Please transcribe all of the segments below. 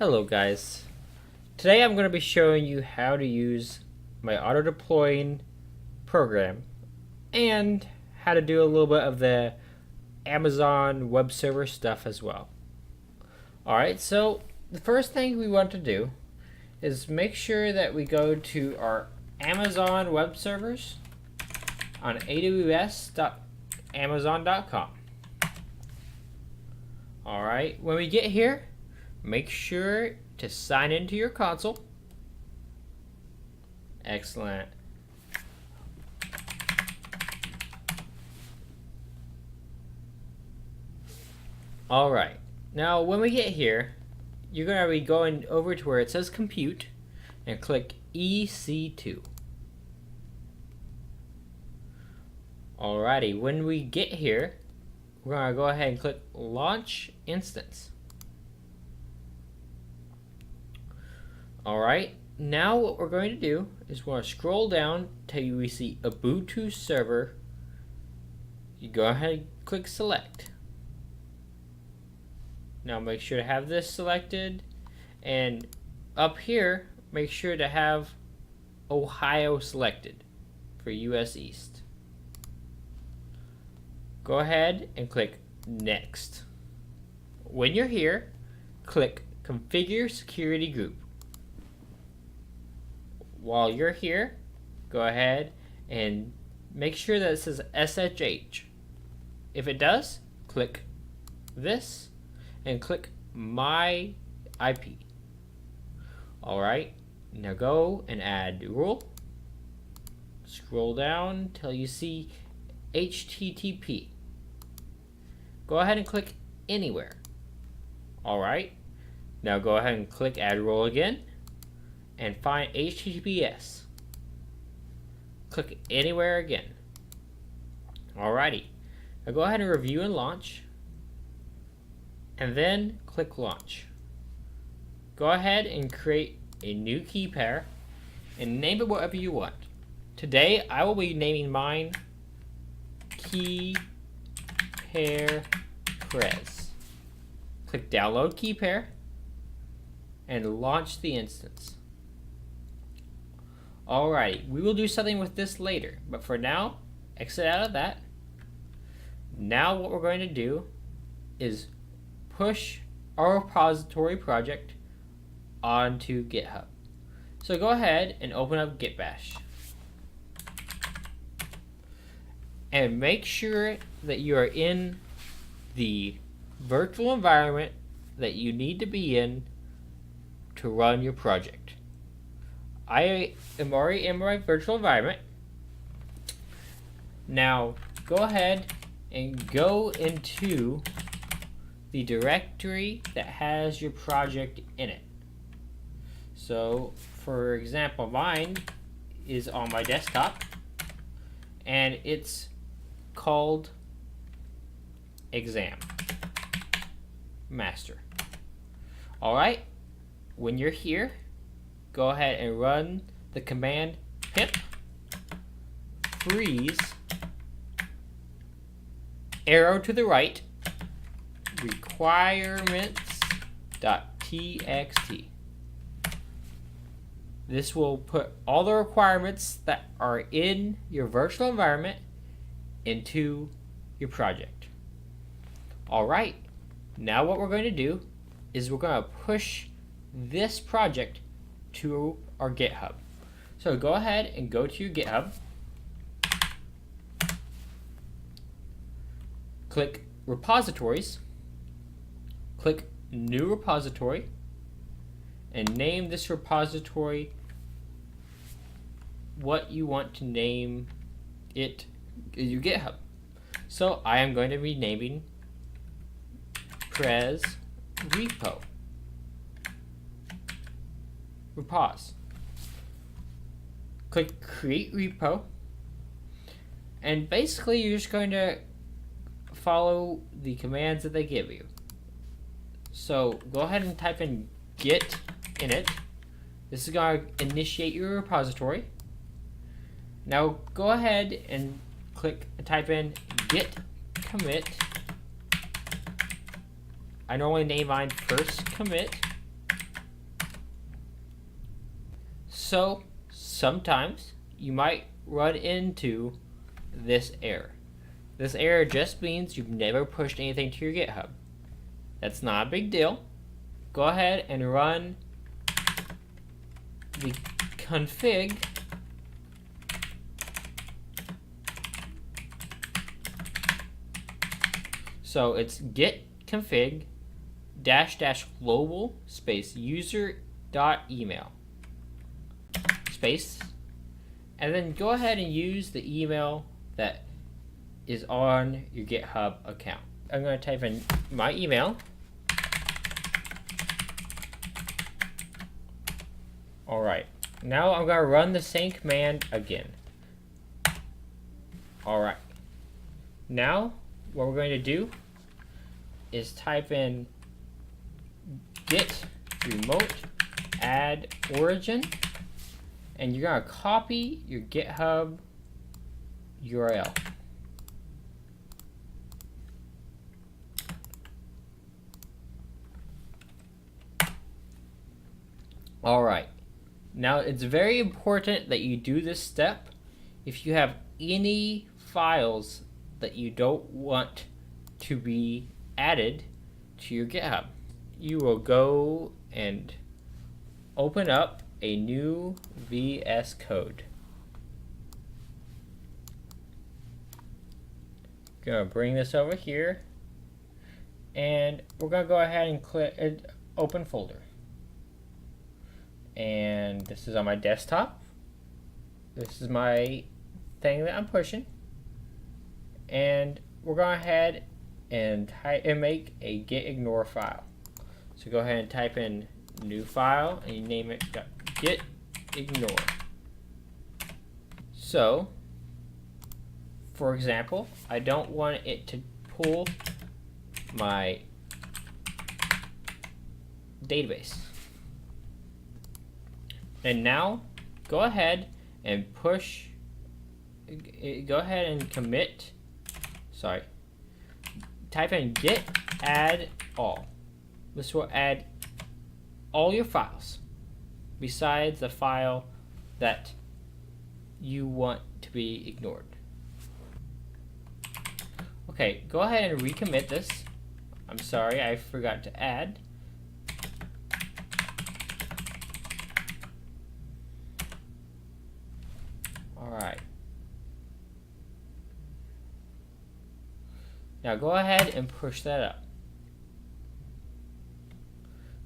Hello guys. Today I'm going to be showing you how to use my auto-deploying program and how to do a little bit of the Amazon web server stuff as well. Alright, so the first thing we want to do is make sure that we go to our Amazon web servers on aws.amazon.com. Alright, when we get here, make sure to sign into your console. Excellent. Alright, now when we get here, you're going to be going over to where it says compute and click EC2. Alrighty, when we get here, we're going to go ahead and click launch instance. Alright, now what we're going to do is we're going to scroll down till we see Ubuntu server. You go ahead and click select. Now make sure to have this selected, and up here make sure to have Ohio selected for US East. Go ahead and click next. When you're here, click configure security group. While you're here, go ahead and make sure that it says SSH. If it does, click this and click my IP. Alright, now go and add rule. Scroll down till you see HTTP. Go ahead and click anywhere. Alright, now go ahead and click add rule again and find HTTPS. Click anywhere again. Alrighty, now go ahead and review and launch, and then click launch. Go ahead and create a new key pair and name it whatever you want. Today I will be naming mine key pair prez. Click download key pair and launch the instance. Alright, we will do something with this later, but for now, exit out of that. Now what we're going to do is push our repository project onto GitHub. So go ahead and open up Git Bash. And make sure that you are in the virtual environment that you need to be in to run your project. I am already in my virtual environment. Now go ahead and go into the directory that has your project in it. So for example, mine is on my desktop and it's called exam master. Alright, when you're here, go ahead and run the command pip freeze arrow to the right requirements.txt. This will put all the requirements that are in your virtual environment into your project. Alright, now what we're going to do is we're going to push this project to our GitHub. So go ahead and go to your GitHub. Click repositories. Click new repository and name this repository what you want to name it in your GitHub. So I am going to be naming Prez repo. Repos. Click create repo, and basically you're just going to follow the commands that they give you. So go ahead and type in git init. This is going to initiate your repository. Now go ahead and type in git commit. I normally name mine first commit So sometimes you might run into this error. This error just means you've never pushed anything to your GitHub. That's not a big deal. Go ahead and run the config so it's git config -- global space user.email space, and then go ahead and use the email that is on your GitHub account. I'm going to type in my email. Alright, now I'm going to run the same command again. Alright, now what we're going to do is type in git remote add origin, and you're going to copy your GitHub URL. Alright, now it's very important that you do this step if you have any files that you don't want to be added to your GitHub. You will go and open up a new VS Code. Gonna bring this over here, and we're gonna go ahead and click open folder. And this is on my desktop. This is my thing that I'm pushing, and we're going ahead and make a git ignore file. So go ahead and type in new file, and you name it git ignore. So for example, I don't want it to pull my database. And now go ahead and type in git add all. This will add all your files besides the file that you want to be ignored. Okay, go ahead and recommit this. I'm sorry, I forgot to add. Alright. Now go ahead and push that up.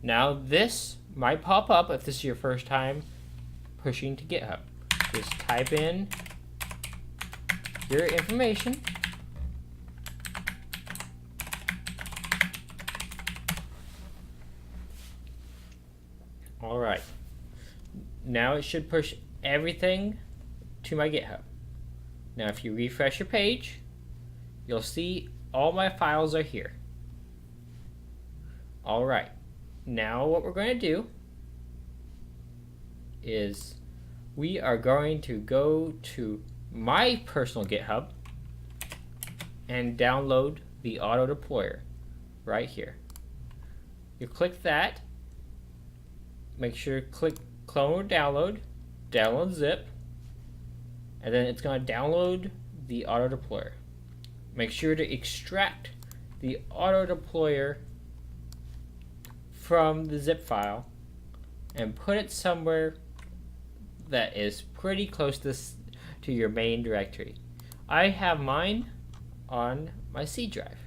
Now this might pop up if this is your first time pushing to GitHub. Just type in your information. Alright. Now it should push everything to my GitHub. Now if you refresh your page, you'll see all my files are here. Alright. Now what we're going to do is we are going to go to my personal GitHub and download the AutoDeployer right here. You click that, make sure to click clone or download zip, and then it's going to download the AutoDeployer. Make sure to extract the AutoDeployer from the zip file and put it somewhere that is pretty close to your main directory. I have mine on my C drive.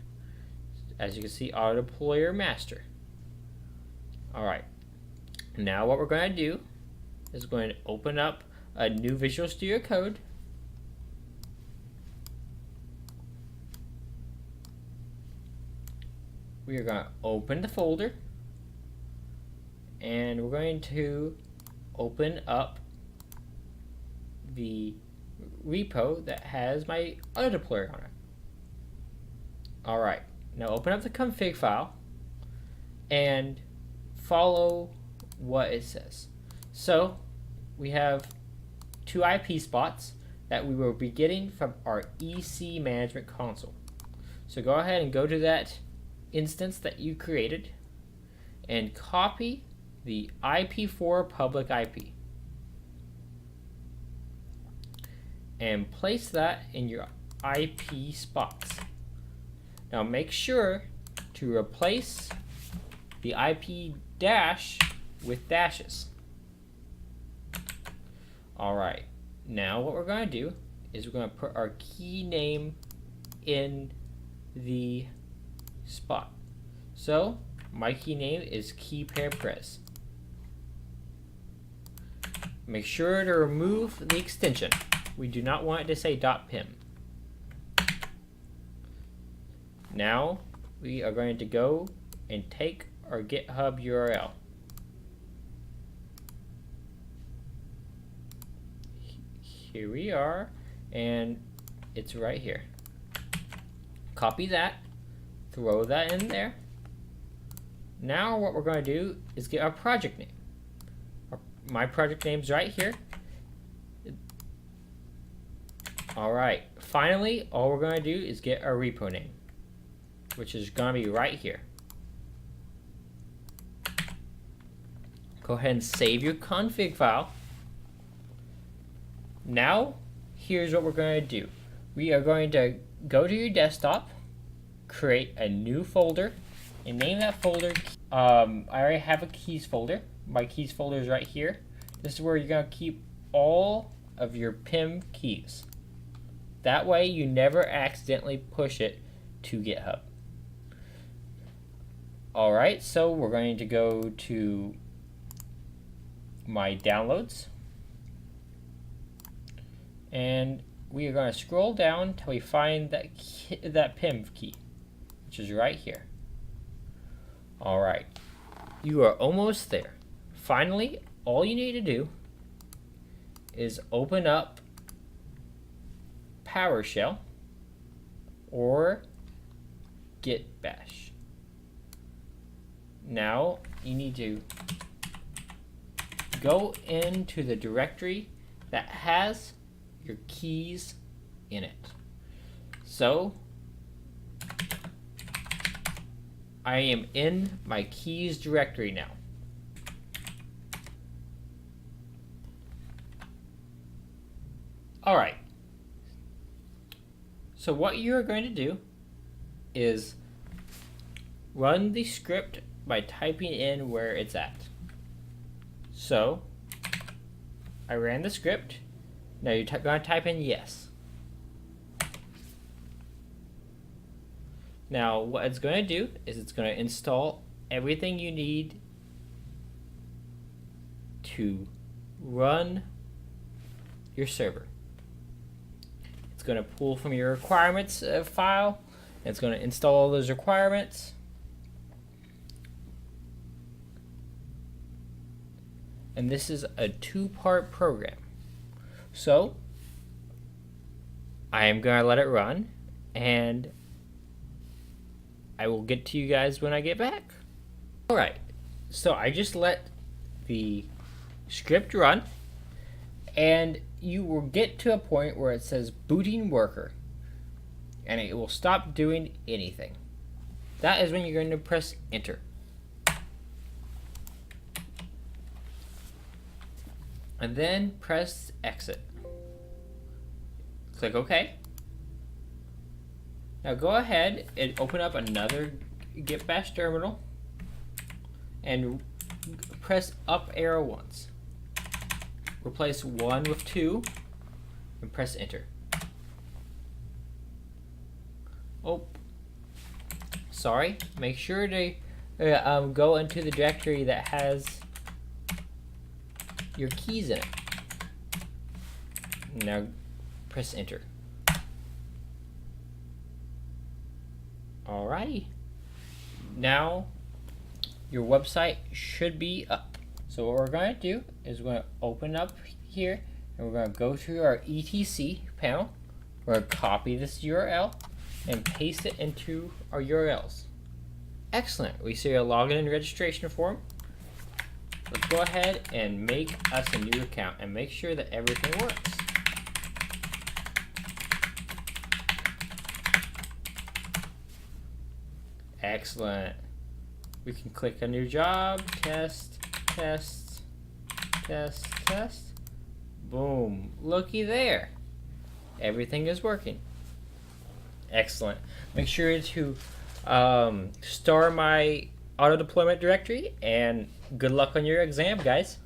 As you can see, AutoDeployer master. Alright, now what we're going to do is going to open up a new Visual Studio Code. We are going to open the folder, and we're going to open up the repo that has my AutoDeployer on it. Alright, now open up the config file and follow what it says. So we have 2 IP spots that we will be getting from our EC management console. So go ahead and go to that instance that you created and copy the IP4 public IP. and place that in your IP spots. Now make sure to replace the IP dash with dashes. Alright, now what we're going to do is we're going to put our key name in the spot. So my key name is key pair pres. Make sure to remove the extension. We do not want it to say .pim. Now we are going to go and take our GitHub URL. Here we are, and it's right here. Copy that, throw that in there. Now what we're going to do is get our project name. My project name's right here. Alright, finally all we're going to do is get our repo name, which is going to be right here. Go ahead and save your config file. Now, here's what we're going to do. We are going to go to your desktop, create a new folder, and name that folder. I already have a keys folder. My keys folder is right here. This is where you're going to keep all of your PIM keys. That way you never accidentally push it to GitHub. Alright, so we're going to go to my downloads. And we are going to scroll down until we find that PIM key, which is right here. Alright, you are almost there. Finally, all you need to do is open up PowerShell or Git Bash. Now you need to go into the directory that has your keys in it. So I am in my keys directory now. Alright, so what you're going to do is run the script by typing in where it's at. So I ran the script. Now you're going to type in yes. Now what it's going to do is it's going to install everything you need to run your server. It's going to pull from your requirements file. And it's going to install all those requirements. And this is a two-part program. So I am going to let it run, and I will get to you guys when I get back. Alright, so I just let the script run, and you will get to a point where it says booting worker, and it will stop doing anything. That is when you're going to press enter. And then press exit. Click OK. Now go ahead and open up another Git Bash terminal and press up arrow once. Replace 1 with 2 and press enter. Oh, sorry. Make sure to go into the directory that has your keys in it. Now press enter. Alrighty. Now your website should be up. So what we're going to do is we're going to open up here and we're going to go through our etc panel. We're going to copy this URL and paste it into our URLs. Excellent. We see a login and registration form. Let's go ahead and make us a new account and make sure that everything works. Excellent. We can click a new job, test, test, test, test. Boom. Looky there. everything is working. Excellent. Make sure to store my auto deployment directory, and good luck on your exam, guys.